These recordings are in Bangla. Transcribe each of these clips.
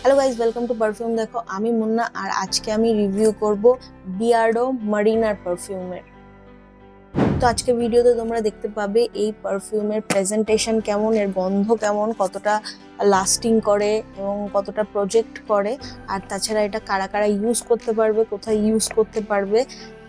Hello guys, welcome to perfume. দেখো, আমি মুন্না আর আজকে আমি রিভিউ করব বিয়ার্ডো মারিনার পারফিউমের। তো আজকে ভিডিওতে তোমরা দেখতে পাবে এই পারফিউমের প্রেজেন্টেশন কেমন, এর গন্ধ কেমন, কতটা লাস্টিং করে এবং কতটা প্রজেক্ট করে, আর তাছাড়া এটা কারা কারা ইউজ করতে পারবে, কোথায় ইউজ করতে পারবে,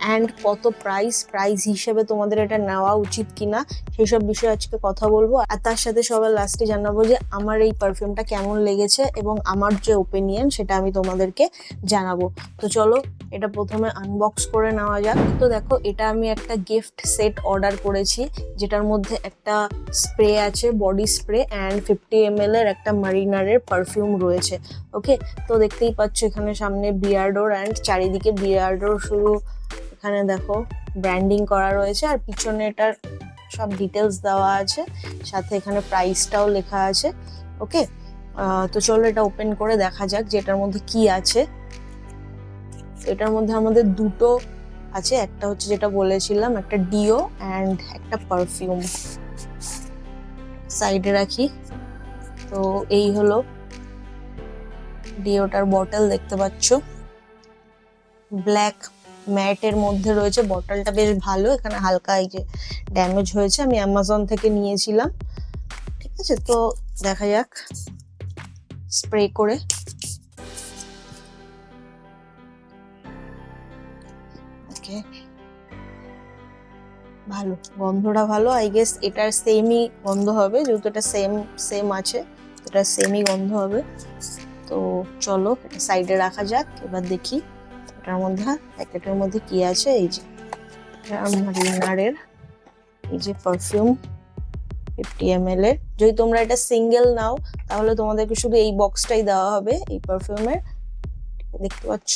অ্যান্ড কত প্রাইস হিসেবে তোমাদের এটা নেওয়া উচিত কিনা, সেসব বিষয়ে আজকে কথা বলবো। আর তার সাথে সবার লাস্টে জানাবো যে আমার এই পারফিউমটা কেমন লেগেছে এবং আমার যে ওপিনিয়ন সেটা আমি তোমাদেরকে জানাবো। তো চলো এটা প্রথমে আনবক্স করে নেওয়া যাক। তো দেখো, এটা আমি একটা গিফট সেট অর্ডার করেছি, যেটার মধ্যে একটা স্প্রে আছে, বডি স্প্রে, অ্যান্ড 50 ml এর একটা মারিনারের পারফিউম রয়েছে। ওকে, তো দেখতেই পাচ্ছ এখানে সামনে বিয়ার্ডোর অ্যান্ড চারিদিকে বিয়ার্ডোর শুধু এখানে দেখো ব্র্যান্ডিং করা রয়েছে, আর পিছনে এটার সব ডিটেলস দেওয়া আছে, সাথে এখানে প্রাইসটাও লেখা আছে। ওকে, তো চলো এটা ওপেন করে দেখা যাক যে এটার মধ্যে কি আছে। এটার মধ্যে আমাদের দুটো আছে, একটা হচ্ছে যেটা বলেছিলাম একটা ডিও অ্যান্ড একটা পারফিউম। সাইডে রাখি। তো এই হলো ডিওটার বটল, দেখতে পাচ্ছ ব্ল্যাক ম্যাটের মধ্যে রয়েছে। বটলটা বেশ ভালো, এখানে হালকা এই যে ড্যামেজ হয়েছে, আমি অ্যামাজন থেকে নিয়েছিলাম। ঠিক আছে, তো দেখা যাক স্প্রে করে। ওকে, ভালো গন্ধটা ভালো, আই গেস এটার সেমই গন্ধ হবে, যেহেতু এটা সেম আছে, এটা সেমই গন্ধ হবে। তো চলো এটা সাইডে রাখা যাক। এবার দেখি এটার মধ্যে প্যাকেটের মধ্যে কি আছে। এই যে মারিনারের এই যে পারফিউম 50 ml এর। যদি তোমরা এটা সিঙ্গেল নাও তাহলে তোমাদেরকে শুধু এই বক্সটাই দেওয়া হবে এই পারফিউমের। দেখতে পাচ্ছ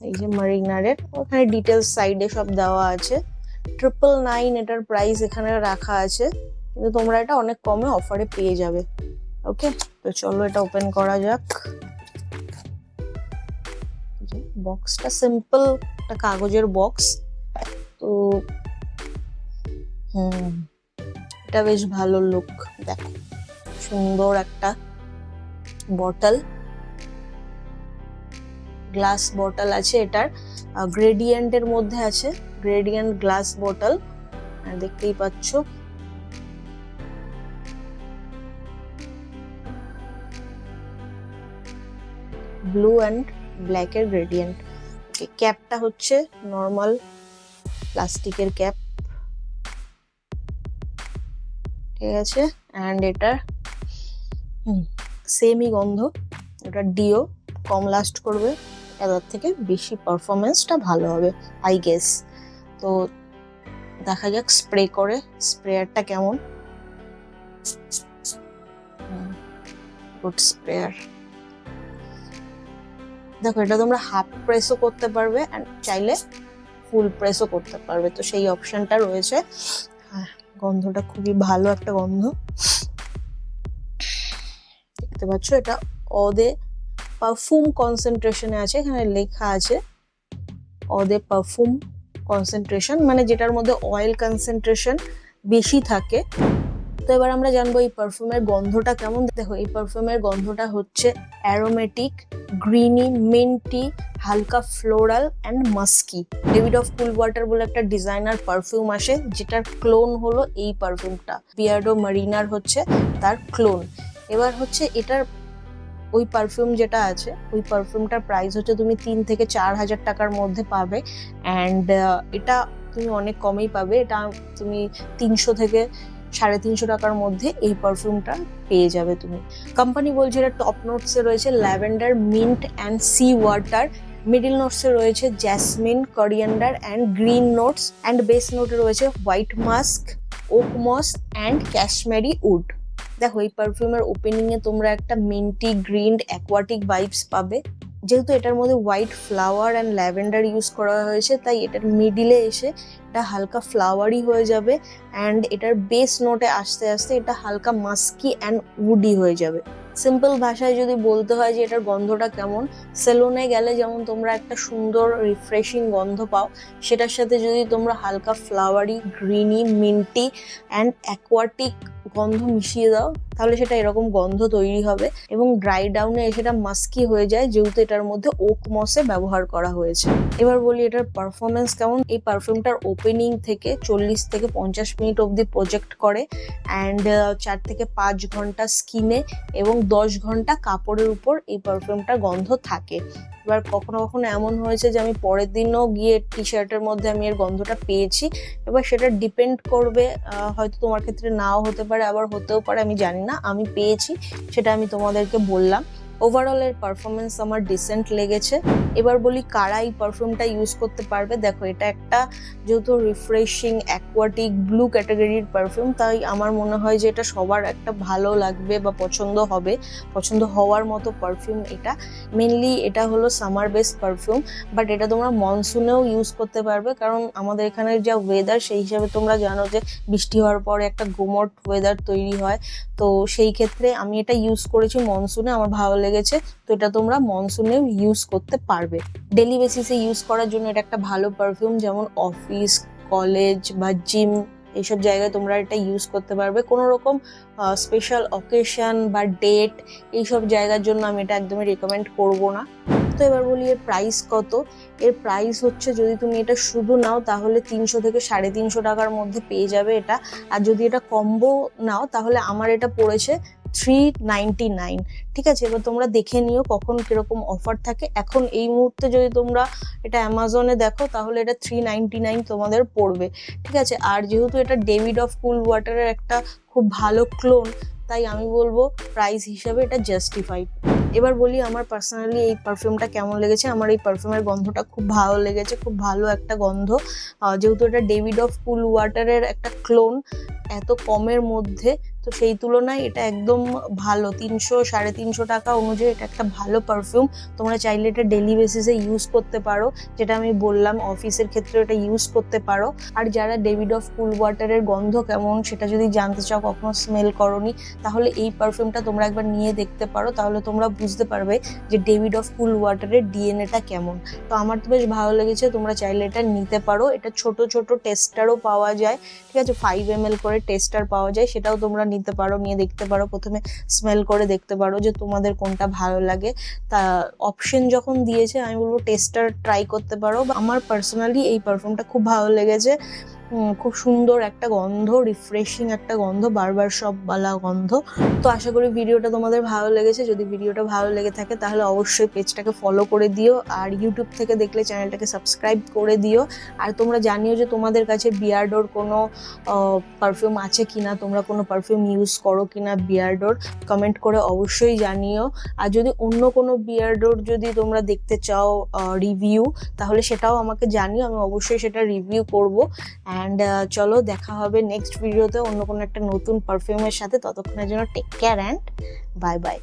এই যে মারিনারের, ওখানে ডিটেলস সাইডে সব দেওয়া আছে। 999 এটার প্রাইস এখানে রাখা আছে, কিন্তু তোমরা এটা অনেক কমে অফারে পেয়ে যাবে। ওকে, তো চলো এটা ওপেন করা যাক। বক্সটা সিম্পল একটা কাগজের বক্স। তো এটা বেশ ভালো লুক, দেখো সুন্দর একটা বটল, গ্লাস বটল আছে এটার, গ্রেডিয়েন্টের মধ্যে আছে, গ্রেডিয়েন্ট গ্লাস বটল। আর দেখতেই পাচ্ছ ব্লু অ্যান্ড ব্ল্যাকের গ্রেডিয়েন্ট। ক্যাপটা হচ্ছে নর্মাল প্লাস্টিকের ক্যাপ, ঠিক আছে। অ্যান্ড এটার সেমই গন্ধ, এটা ডিও, কম লাস্ট করবে, এটার থেকে বেশি পারফরমেন্সটা ভালো হবে আই গেস। তো দেখা যাক স্প্রে করে স্প্রেয়ারটা কেমন। Good sprayer. দেখো, এটা তোমরা হাফ প্রেসও করতে পারবে অ্যান্ড চাইলে ফুল প্রেসও করতে পারবে, তো সেই অপশনটা রয়েছে। গন্ধটা খুবই ভালো একটা গন্ধ, দেখতে পাচ্ছ এটা অদে পারফিউম কনসেন্ট্রেশনে আছে, এখানে লেখা আছে অদে পারফিউম কনসেন্ট্রেশন, মানে যেটার মধ্যে অয়েল কনসেন্ট্রেশন বেশি থাকে। তো এবার আমরা জানবো এই পারফিউমের গন্ধটা কেমন। দেখো, এই পারফিউমের গন্ধটা হচ্ছে অ্যারোমেটিক, গ্রিনি, মিন্টি, হালকা floral and musky. Davidoff Cool Water বলে একটা ডিজাইনার পারফিউম আসে, যেটার ক্লোন হলো এই পারফিউমটা। বিয়ার্ডো মারিনার হচ্ছে তার ক্লোন। এবার হচ্ছে এটার ওই পারফিউম যেটা আছে, ওই পারফিউমটার প্রাইস হচ্ছে তুমি 3 থেকে 4 হাজার টাকার মধ্যে পাবে, অ্যান্ড এটা তুমি অনেক কমেই পাবে। এটা তুমি 300 থেকে 350 টাকার মধ্যে এই পারফিউমটা পেয়ে যাবে তুমি। কোম্পানি বলছে এটা টপ নোটসে রয়েছে lavender, mint and sea water. Middle নোটসে রয়েছে jasmine, coriander and green notes, and base নোটে রয়েছে white musk, oak moss and cashmere wood. দেখো, এই পারফিউমের ওপেনিং এ তোমরা একটা মিন্টি, গ্রিন, অ্যাকোয়াটিক ভাইবস পাবে। যেহেতু এটার মধ্যে white flower and lavender use করা হয়েছে, তাই এটার মিডিলে এসে এটা হালকা ফ্লাওয়ারি হয়ে যাবে অ্যান্ড এটার বেস নোটে আস্তে আস্তে এটা হালকা মাস্কি অ্যান্ড উডি হয়ে যাবে। সিম্পল ভাষায় যদি বলতে হয় যে এটার গন্ধটা কেমন, সেলুনে গেলে যেমন তোমরা একটা সুন্দর রিফ্রেশিং গন্ধ পাও, সেটার সাথে যদি তোমরা হালকা ফ্লাওয়ারি, গ্রিনি, মিন্টি অ্যান্ড অ্যাকোয়াটিক গন্ধ মিশিয়ে দাও তাহলে সেটা এরকম গন্ধ তৈরি হবে এবং ড্রাই ডাউনে সেটা মাস্কি হয়ে যায়, যেহেতু এটার মধ্যে ওক মসে ব্যবহার করা হয়েছে। এবার বলি এটার পারফরমেন্স কেমন। এই পারফিউমটার ওপেনিং থেকে 40 থেকে 50 মিনিট অবধি প্রজেক্ট করে অ্যান্ড 4 থেকে 5 ঘন্টা স্কিনে এবং 10 ঘন্টা কাপড়ের উপর এই পারফিউমটার গন্ধ থাকে। এবার কখনো কখনো এমন হয়েছে যে আমি পরের দিনও গিয়ে টি শার্টের মধ্যে আমি এর গন্ধটা পেয়েছি। এবার সেটা ডিপেন্ড করবে, হয়তো তোমার ক্ষেত্রে নাও হতে পারে, আবার হতেও পারে, আমি জানি না। আমি পেয়েছি সেটা আমি তোমাদেরকে বললাম। ওভারঅল এর পারফরমেন্স আমার ডিসেন্ট লেগেছে। এবার বলি কারা এই পারফিউমটা ইউজ করতে পারবে। দেখো, এটা একটা যেহেতু রিফ্রেশিং অ্যাকোয়াটিক ব্লু ক্যাটাগরির পারফিউম, তাই আমার মনে হয় যে এটা সবার একটা ভালো লাগবে বা পছন্দ হবে, পছন্দ হওয়ার মতো পারফিউম এটা। মেনলি এটা হলো সামার বেস পারফিউম, বাট এটা তোমরা মনসুনেও ইউজ করতে পারবে, কারণ আমাদের এখানের যা ওয়েদার সেই হিসাবে তোমরা জানো যে বৃষ্টি হওয়ার পরে একটা গুমোট ওয়েদার তৈরি হয়। তো সেই ক্ষেত্রে আমি এটা ইউজ করেছি মনসুনে, আমার ভালো লেগেছে। তো এটা তোমরা মনসুনেও ইউজ করতে পারবে। ডেলি বেসিসে ইউজ করার জন্য এটা একটা ভালো পারফিউম, যেমন অফিস, কলেজ বা জিম এইসব জায়গায় তোমরা এটা ইউজ করতে পারবে। কোনো রকম স্পেশাল অকেশন বা ডেট এইসব জায়গার জন্য আমি এটা একদমই রেকমেন্ড করব না। তো এবার বলি এর প্রাইস কত। এর প্রাইস হচ্ছে, যদি তুমি এটা শুধু নাও তাহলে 300 থেকে 350 টাকার মধ্যে পেয়ে যাবে এটা। আর যদি এটা কম্বো নাও তাহলে আমার এটা পড়েছে 399। ঠিক আছে, এবার তোমরা দেখে নিও কখন কিরকম অফার থাকে। এখন এই মুহূর্তে যদি তোমরা এটা অ্যামাজনে দেখো তাহলে এটা 399 তোমাদের পড়বে। ঠিক আছে, আর যেহেতু এটা ডেভিড অফ কুল ওয়াটারের একটা খুব ভালো ক্লোন, তাই আমি বলবো প্রাইস হিসাবে এটা জাস্টিফাইড। এবার বলি আমার পার্সোনালি এই পারফিউমটা কেমন লেগেছে। আমার এই পারফিউমের গন্ধটা খুব ভালো লেগেছে, খুব ভালো একটা গন্ধ। যেহেতু এটা ডেভিড অফ কুল ওয়াটারের একটা ক্লোন এত কমের মধ্যে, তো সেই তুলনায় এটা একদম ভালো। 300-350 টাকা অনুযায়ী এটা একটা ভালো পারফিউম। তোমরা চাইলে এটা ডেলি বেসিসে ইউজ করতে পারো, যেটা আমি বললাম, অফিসের ক্ষেত্রে এটা ইউজ করতে পারো। আর যারা ডেভিড অফ কুল ওয়াটারের গন্ধ কেমন সেটা যদি জানতে চাও, কখনো স্মেল করনি, তাহলে এই পারফিউমটা তোমরা একবার নিয়ে দেখতে পারো। তাহলে তোমরা বুঝতে পারবে যে ডেভিড অফ কুল ওয়াটারের ডিএনএটা কেমন। তো আমার তো বেশ ভালো লেগেছে, তোমরা চাইলে এটা নিতে পারো। এটা ছোট ছোট টেস্টারও পাওয়া যায়, ঠিক আছে, 5 ml করে টেস্টার পাওয়া যায়, সেটাও তোমরা নিতে পারো, নিয়ে দেখতে পারো। প্রথমে স্মেল করে দেখতে পারো যে তোমাদের কোনটা ভালো লাগে। তা অপশন যখন দিয়েছে আমি বলবো টেস্টার ট্রাই করতে পারো। আমার পার্সোনালি এই পারফিউমটা খুব ভালো লেগেছে। খুব সুন্দর একটা গন্ধ, রিফ্রেশিং একটা গন্ধ, বারবার সব বালা গন্ধ। তো আশা করি ভিডিওটা তোমাদের ভালো লেগেছে। যদি ভিডিওটা ভালো লেগে থাকে তাহলে অবশ্যই পেজটাকে ফলো করে দিও, আর ইউটিউব থেকে দেখলে চ্যানেলটাকে সাবস্ক্রাইব করে দিও। আর তোমরা জানিও যে তোমাদের কাছে বিয়ার্ডোর কোনো পারফিউম আছে কিনা, তোমরা কোনো পারফিউম ইউজ করো কিনা বিয়ার্ডোর, কমেন্ট করে অবশ্যই জানিও। আর যদি অন্য কোনো বিয়ার্ডোর যদি তোমরা দেখতে চাও রিভিউ, তাহলে সেটাও আমাকে জানিও, আমি অবশ্যই সেটা রিভিউ করব। অ্যান্ড চলো দেখা হবে নেক্সট ভিডিওতে অন্য কোনো একটা নতুন পারফিউমের সাথে। ততক্ষণের জন্য take care and bye by.